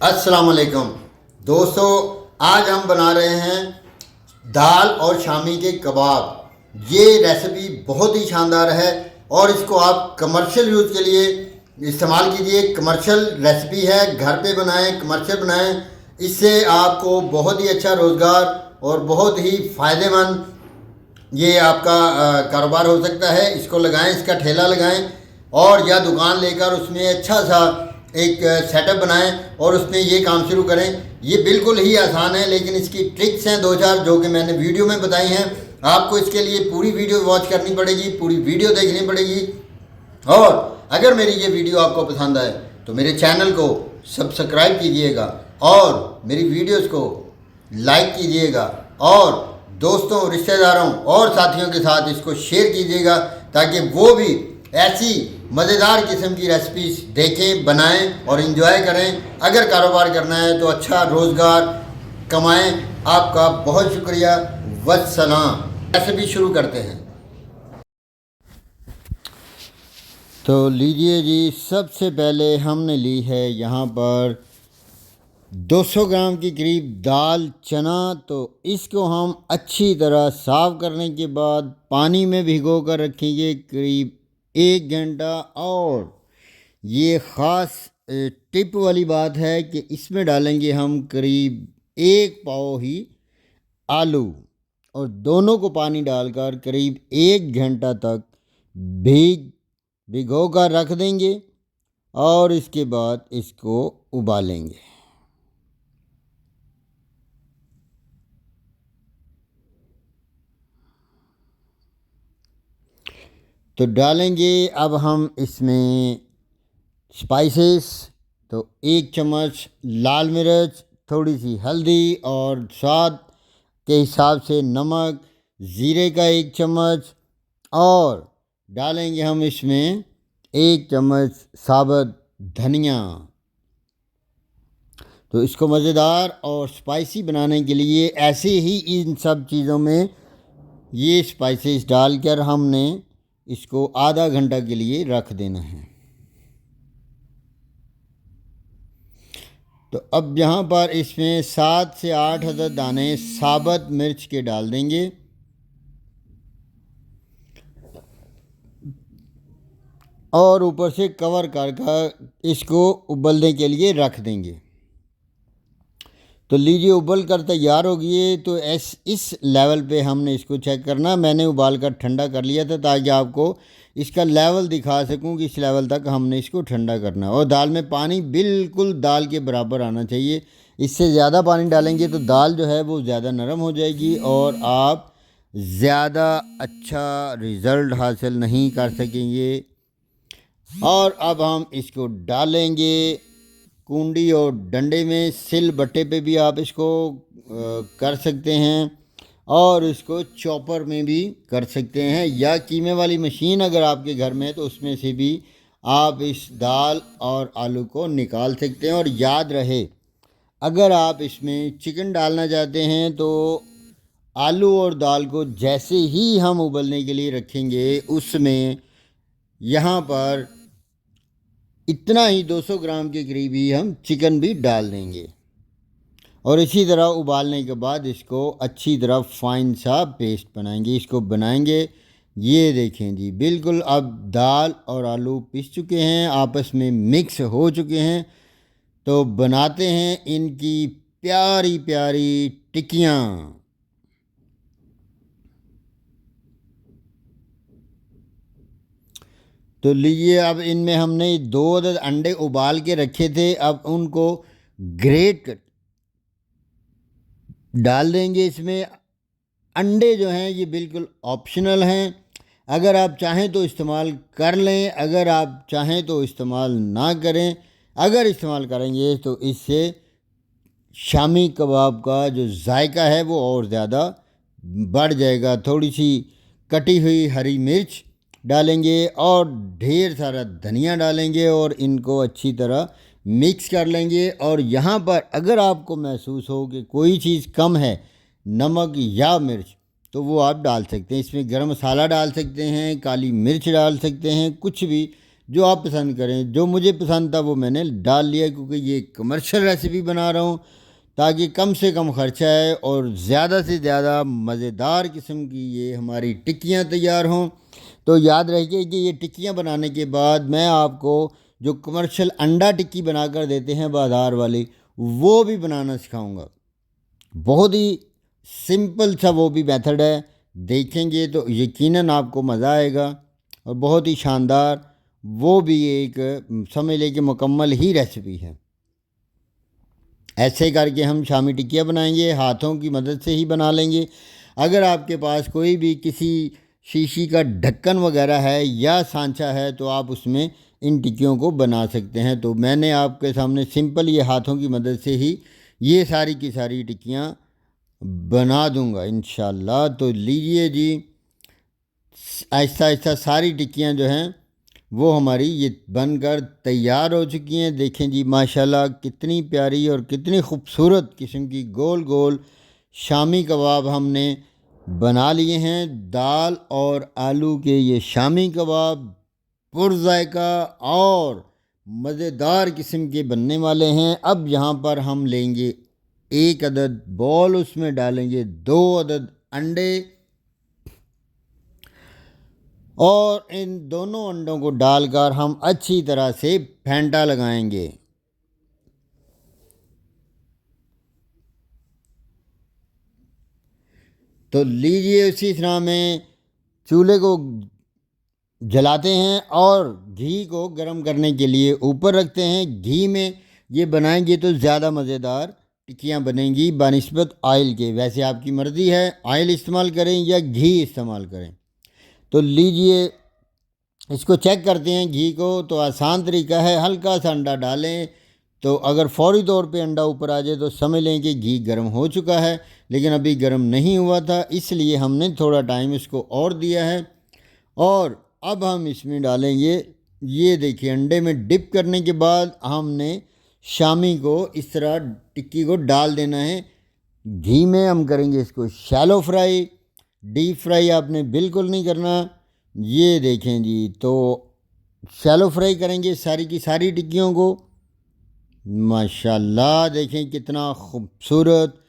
अस्सलाम वालेकुम दोस्तों, आज हम बना रहे हैं दाल और शामी के कबाब। ये रेसिपी बहुत ही शानदार है और इसको आप कमर्शियल यूज़ के लिए इस्तेमाल कीजिए। कमर्शियल रेसिपी है, घर पे बनाएं, कमर्शियल बनाएं। इससे आपको बहुत ही अच्छा रोज़गार और बहुत ही फ़ायदेमंद ये आपका कारोबार हो सकता है। इसको लगाएं, इसका ठेला लगाएं और या दुकान लेकर उसमें अच्छा सा एक सेटअप बनाएं और उसमें ये काम शुरू करें। ये बिल्कुल ही आसान है, लेकिन इसकी ट्रिक्स हैं दो चार जो कि मैंने वीडियो में बताई हैं। आपको इसके लिए पूरी वीडियो वॉच करनी पड़ेगी, पूरी वीडियो देखनी पड़ेगी। और अगर मेरी ये वीडियो आपको पसंद आए तो मेरे चैनल को सब्सक्राइब कीजिएगा और मेरी वीडियोस को लाइक कीजिएगा और दोस्तों, रिश्तेदारों और साथियों के साथ इसको शेयर कीजिएगा ताकि वो भी ऐसी मज़ेदार किस्म की रेसिपीज देखें, बनाएं और इन्जॉय करें। अगर कारोबार करना है तो अच्छा रोज़गार कमाएं। आपका बहुत शुक्रिया। वस्सलाम। रेसिपी शुरू करते हैं। तो लीजिए जी, सबसे पहले हमने ली है यहाँ पर 200 ग्राम के करीब दाल चना। तो इसको हम अच्छी तरह साफ़ करने के बाद पानी में भिगो कर रखेंगे करीब 1 घंटा। और ये ख़ास टिप वाली बात है कि इसमें डालेंगे हम करीब 1 पाव ही आलू और दोनों को पानी डालकर करीब 1 घंटा तक भिगो कर रख देंगे और इसके बाद इसको उबालेंगे। तो डालेंगे अब हम इसमें स्पाइसेस। तो 1 चम्मच लाल मिर्च, थोड़ी सी हल्दी और स्वाद के हिसाब से नमक, ज़ीरे का 1 चम्मच और डालेंगे हम इसमें 1 चम्मच साबुत धनिया। तो इसको मज़ेदार और स्पाइसी बनाने के लिए ऐसे ही इन सब चीज़ों में ये स्पाइसेस डालकर हमने इसको आधा घंटा के लिए रख देना है। तो अब यहाँ पर इसमें 7 से 8 अदद दाने साबुत मिर्च के डाल देंगे और ऊपर से कवर कर इसको उबलने के लिए रख देंगे। तो लीजिए, उबल कर तैयार हो गई। तो इस लेवल पे हमने इसको चेक करना। मैंने उबाल कर ठंडा कर लिया था ताकि आपको इसका लेवल दिखा सकूं कि इस लेवल तक हमने इसको ठंडा करना है। और दाल में पानी बिल्कुल दाल के बराबर आना चाहिए। इससे ज़्यादा पानी डालेंगे तो दाल जो है वो ज़्यादा नरम हो जाएगी और आप ज़्यादा अच्छा रिज़ल्ट हासिल नहीं कर सकेंगे। और अब हम इसको डालेंगे कुंडी और डंडे में। सिल बट्टे पे भी आप इसको कर सकते हैं और इसको चॉपर में भी कर सकते हैं या कीमे वाली मशीन अगर आपके घर में है तो उसमें से भी आप इस दाल और आलू को निकाल सकते हैं। और याद रहे, अगर आप इसमें चिकन डालना चाहते हैं तो आलू और दाल को जैसे ही हम उबलने के लिए रखेंगे उसमें यहाँ पर इतना ही 200 ग्राम के करीब ही हम चिकन भी डाल देंगे और इसी तरह उबालने के बाद इसको अच्छी तरह फाइन सा पेस्ट बनाएंगे। इसको बनाएंगे, ये देखें जी, बिल्कुल अब दाल और आलू पिस चुके हैं, आपस में मिक्स हो चुके हैं। तो बनाते हैं इनकी प्यारी प्यारी टिक्कियाँ। तो लीजिए, अब इनमें हमने 2 अदद अंडे उबाल के रखे थे, अब उनको ग्रेट डाल देंगे इसमें। अंडे जो हैं ये बिल्कुल ऑप्शनल हैं, अगर आप चाहें तो इस्तेमाल कर लें, अगर आप चाहें तो इस्तेमाल ना करें। अगर इस्तेमाल करेंगे तो इससे शामी कबाब का जो जायका है वो और ज़्यादा बढ़ जाएगा। थोड़ी सी कटी हुई हरी मिर्च डालेंगे और ढेर सारा धनिया डालेंगे और इनको अच्छी तरह मिक्स कर लेंगे। और यहाँ पर अगर आपको महसूस हो कि कोई चीज़ कम है, नमक या मिर्च, तो वो आप डाल सकते हैं। इसमें गरम मसाला डाल सकते हैं, काली मिर्च डाल सकते हैं, कुछ भी जो आप पसंद करें। जो मुझे पसंद था वो मैंने डाल लिया, क्योंकि ये कमर्शियल रेसिपी बना रहा हूँ ताकि कम से कम खर्चा है और ज़्यादा से ज़्यादा मज़ेदार किस्म की ये हमारी टिक्कियाँ तैयार हों। तो याद रखिए कि ये टिक्कियाँ बनाने के बाद मैं आपको जो कमर्शियल अंडा टिक्की बनाकर देते हैं बाज़ार वाली, वो भी बनाना सिखाऊंगा। बहुत ही सिंपल सा वो भी मेथड है, देखेंगे तो यकीनन आपको मज़ा आएगा। और बहुत ही शानदार वो भी एक समझ लें कि मुकम्मल ही रेसिपी है। ऐसे करके हम शामी टिक्कियाँ बनाएंगे, हाथों की मदद से ही बना लेंगे। अगर आपके पास कोई भी किसी शीशी का ढक्कन वगैरह है या सांचा है तो आप उसमें इन टिक्कियों को बना सकते हैं। तो मैंने आपके सामने सिंपल ये हाथों की मदद से ही ये सारी की सारी टिक्कियाँ बना दूंगा इंशाल्लाह। तो लीजिए जी, आहिस्ता आहिस्ता सारी टिक्कियाँ जो हैं वो हमारी ये बनकर तैयार हो चुकी हैं। देखें जी माशाल्लाह कितनी प्यारी और कितनी खूबसूरत किस्म की गोल गोल शामी कबाब हमने बना लिए हैं। दाल और आलू के ये शामी कबाब पुरज़ायका और मज़ेदार किस्म के बनने वाले हैं। अब यहाँ पर हम लेंगे 1 अदद बॉल, उसमें डालेंगे 2 अदद अंडे और इन दोनों अंडों को डालकर हम अच्छी तरह से फेंटा लगाएंगे। तो लीजिए उसी तरह में चूल्हे को जलाते हैं और घी को गर्म करने के लिए ऊपर रखते हैं। घी में ये बनाएंगे तो ज़्यादा मज़ेदार टिक्कियाँ बनेंगी बनिस्बत ऑयल के। वैसे आपकी मर्ज़ी है ऑयल इस्तेमाल करें या घी इस्तेमाल करें। तो लीजिए इसको चेक करते हैं घी को। तो आसान तरीका है, हल्का सा अंडा डालें। तो अगर फौरी तौर पे अंडा ऊपर आ जाए तो समझ लें कि घी गर्म हो चुका है, लेकिन अभी गर्म नहीं हुआ था, इसलिए हमने थोड़ा टाइम इसको और दिया है। और अब हम इसमें डालेंगे, ये देखिए अंडे में डिप करने के बाद हमने शामी को इस तरह टिक्की को डाल देना है। घी में हम करेंगे इसको शैलो फ्राई, डीप फ्राई आपने बिल्कुल नहीं करना। ये देखें जी, तो शैलो फ्राई करेंगे सारी की सारी टिक्कियों को। माशाल्लाह देखें कितना खूबसूरत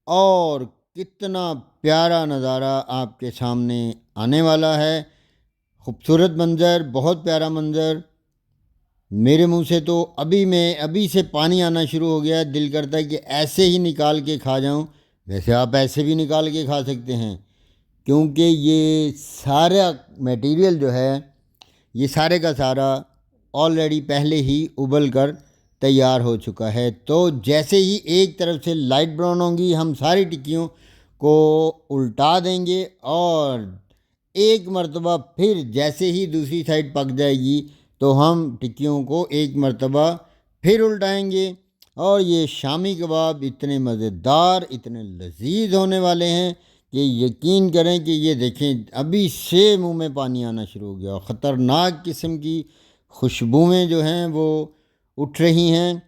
और कितना प्यारा नज़ारा आपके सामने आने वाला है। खूबसूरत मंज़र, बहुत प्यारा मंज़र। मेरे मुंह से तो अभी से पानी आना शुरू हो गया है। दिल करता है कि ऐसे ही निकाल के खा जाऊं। वैसे आप ऐसे भी निकाल के खा सकते हैं, क्योंकि ये सारा मटेरियल जो है ये सारे का सारा ऑलरेडी पहले ही उबल कर तैयार हो चुका है। तो जैसे ही एक तरफ से लाइट ब्राउन होंगी हम सारी टिक्कियों को उल्टा देंगे और एक मरतबा फिर जैसे ही दूसरी साइड पक जाएगी तो हम टिक्कियों को एक मरतबा फिर उल्टाएंगे। और ये शामी कबाब इतने मज़ेदार, इतने लजीज होने वाले हैं कि यकीन करें कि ये देखें अभी से मुंह में पानी आना शुरू हो गया। ख़तरनाक किस्म की खुशबुएँ जो हैं वो उठ रही हैं।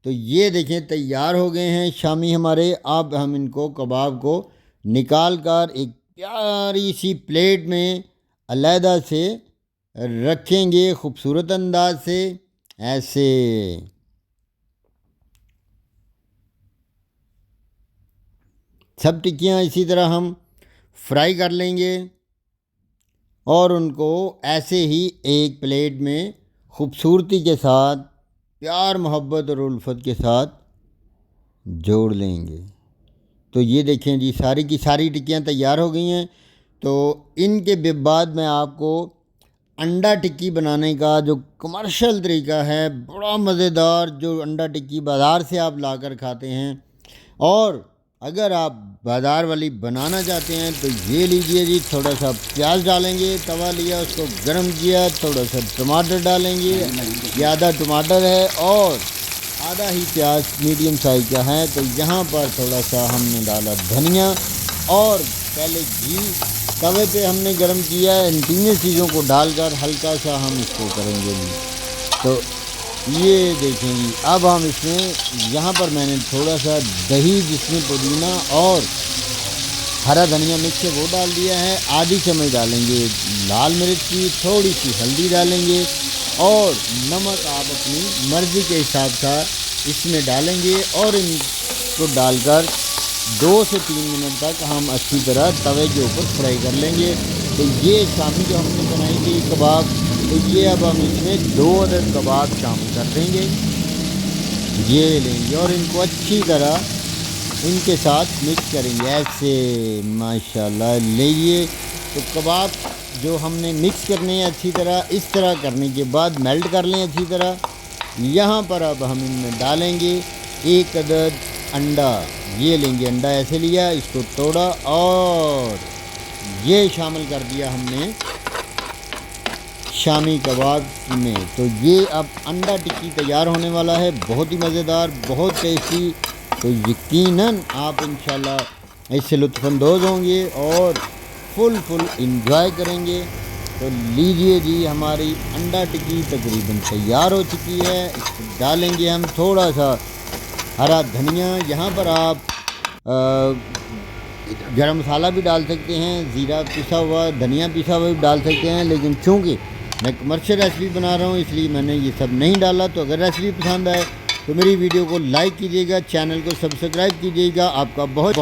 तो ये देखें तैयार हो गए हैं शामी हमारे। अब हम इनको कबाब को निकाल कर एक प्यारी सी प्लेट में अलहदा से रखेंगे खूबसूरत अंदाज से ऐसे। सब टिक्कियाँ इसी तरह हम फ्राई कर लेंगे और उनको ऐसे ही एक प्लेट में खूबसूरती के साथ, प्यार मोहब्बत और उल्फत के साथ जोड़ लेंगे। तो ये देखें जी सारी की सारी टिक्कियाँ तैयार हो गई हैं। तो इनके बाद मैं आपको अंडा टिक्की बनाने का जो कमर्शियल तरीका है, बड़ा मज़ेदार, जो अंडा टिक्की बाज़ार से आप लाकर खाते हैं, और अगर आप बाज़ार वाली बनाना चाहते हैं तो ये लीजिए जी, थोड़ा सा प्याज डालेंगे, तवा लिया उसको गर्म किया, थोड़ा सा टमाटर डालेंगे, ये आधा टमाटर है और आधा ही प्याज मीडियम साइज़ का है। तो यहाँ पर थोड़ा सा हमने डाला धनिया और पहले घी तवे पे हमने गरम किया है। इन तीनों चीज़ों को डालकर हल्का सा हम इसको करेंगे जी। तो ये देखेंगे अब हम इसमें यहाँ पर मैंने थोड़ा सा दही जिसमें पुदीना और हरा धनिया मिक्स है वो डाल दिया है। आधी चम्मच डालेंगे लाल मिर्च की, थोड़ी सी हल्दी डालेंगे और नमक आप अपनी मर्ज़ी के हिसाब का इसमें डालेंगे और इनको डालकर 2 से 3 मिनट तक हम अच्छी तरह तवे के ऊपर फ्राई कर लेंगे। तो ये शामी जो हमने बनाई थी कबाब, तो ये अब हम इसमें 2 अदद कबाब शामिल कर देंगे। ये लेंगे और इनको अच्छी तरह इनके साथ मिक्स करेंगे ऐसे, माशाल्लाह। लीजिए, तो कबाब जो हमने मिक्स करने हैं अच्छी तरह, इस तरह करने के बाद मेल्ट कर लें अच्छी तरह। यहाँ पर अब हम इनमें डालेंगे 1 अदद अंडा। ये लेंगे अंडा, ऐसे लिया, इसको तोड़ा और ये शामिल कर दिया हमने शामी कबाब में। तो ये अब अंडा टिक्की तैयार होने वाला है, बहुत ही मज़ेदार, बहुत टेस्टी। तो यकीनन आप इंशाल्लाह इससे लुत्फ़अंदोज़ होंगे और फुल इंजॉय करेंगे। तो लीजिए जी, हमारी अंडा टिक्की तकरीबन तैयार हो चुकी है। इसको डालेंगे हम थोड़ा सा हरा धनिया। यहाँ पर आप गरम मसाला भी डाल सकते हैं, ज़ीरा पिसा हुआ, धनिया पिसा हुआ भी डाल सकते हैं, लेकिन चूँकि मैं कमर्शियल रेसिपी बना रहा हूँ इसलिए मैंने ये सब नहीं डाला। तो अगर रेसिपी पसंद आए तो मेरी वीडियो को लाइक कीजिएगा, चैनल को सब्सक्राइब कीजिएगा। आपका बहुत